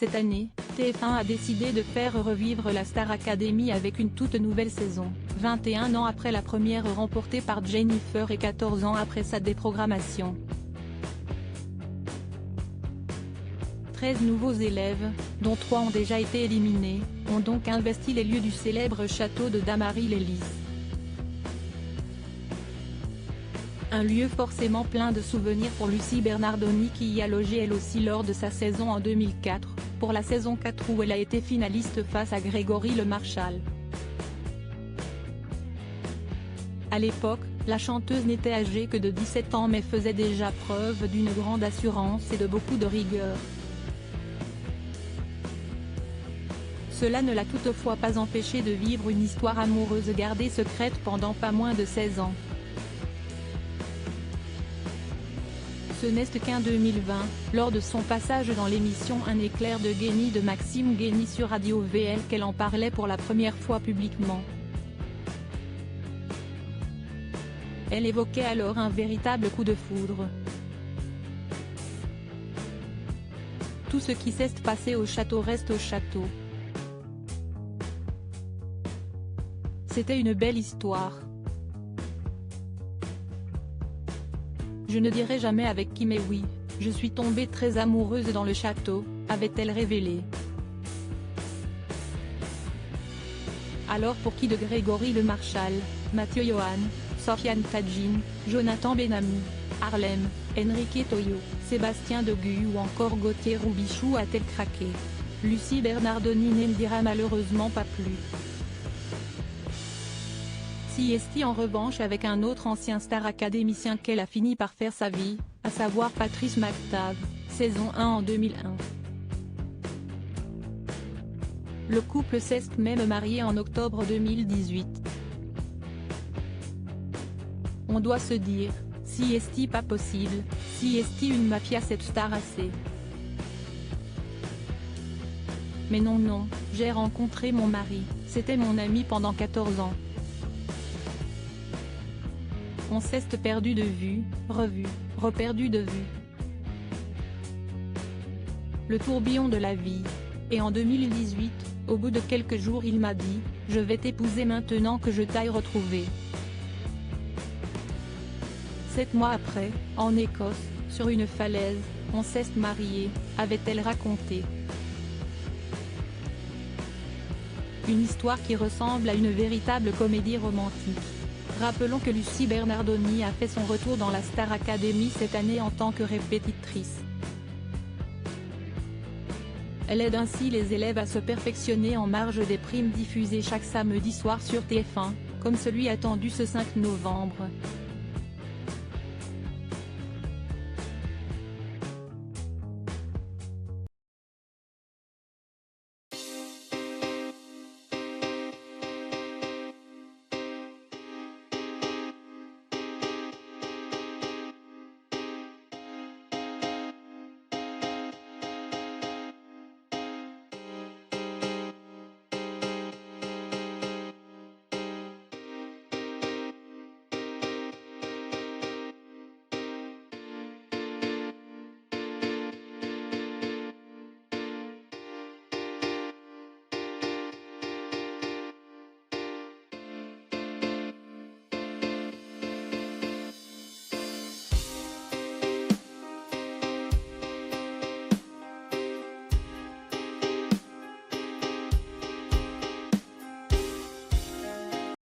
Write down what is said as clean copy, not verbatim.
Cette année, TF1 a décidé de faire revivre la Star Academy avec une toute nouvelle saison, 21 ans après la première remportée par Jennifer et 14 ans après sa déprogrammation. 13 nouveaux élèves, dont 3 ont déjà été éliminés, ont donc investi les lieux du célèbre château de Dammaril-Lys. Un lieu forcément plein de souvenirs pour Lucie Bernardoni qui y a logé elle aussi lors de sa saison en 2004, pour la saison 4 où elle a été finaliste face à Grégory Le Marchal. À l'époque, la chanteuse n'était âgée que de 17 ans mais faisait déjà preuve d'une grande assurance et de beaucoup de rigueur. Cela ne l'a toutefois pas empêchée de vivre une histoire amoureuse gardée secrète pendant pas moins de 16 ans. Ce n'est qu'en 2020, lors de son passage dans l'émission Un éclair de génie de Maxime Guény sur Radio VL qu'elle en parlait pour la première fois publiquement. Elle évoquait alors un véritable coup de foudre. Tout ce qui s'est passé au château reste au château. C'était une belle histoire. Je ne dirai jamais avec qui mais oui, je suis tombée très amoureuse dans le château, avait-elle révélé. Alors pour qui de Grégory Le Marchal, Mathieu Johan, Sofiane Tadjine, Jonathan Benami, Harlem, Enrique Toyo, Sébastien Deguy ou encore Gauthier Robichou a-t-elle craqué? Lucie Bernardoni ne le dira malheureusement pas plus. Si en revanche avec un autre ancien star académicien qu'elle a fini par faire sa vie, à savoir Patrice McTav, saison 1 en 2001. Le couple s'est même marié en octobre 2018. On doit se dire, si est pas possible, si est une mafia cette star assez. Mais non, j'ai rencontré mon mari, c'était mon ami pendant 14 ans. On s'est perdu de vue, revu, reperdu de vue. Le tourbillon de la vie. Et en 2018, au bout de quelques jours il m'a dit, je vais t'épouser maintenant que je t'aille retrouvé. 7 mois après, en Écosse, sur une falaise, on s'est marié, avait-elle raconté. Une histoire qui ressemble à une véritable comédie romantique. Rappelons que Lucie Bernardoni a fait son retour dans la Star Academy cette année en tant que répétitrice. Elle aide ainsi les élèves à se perfectionner en marge des primes diffusées chaque samedi soir sur TF1, comme celui attendu ce 5 novembre.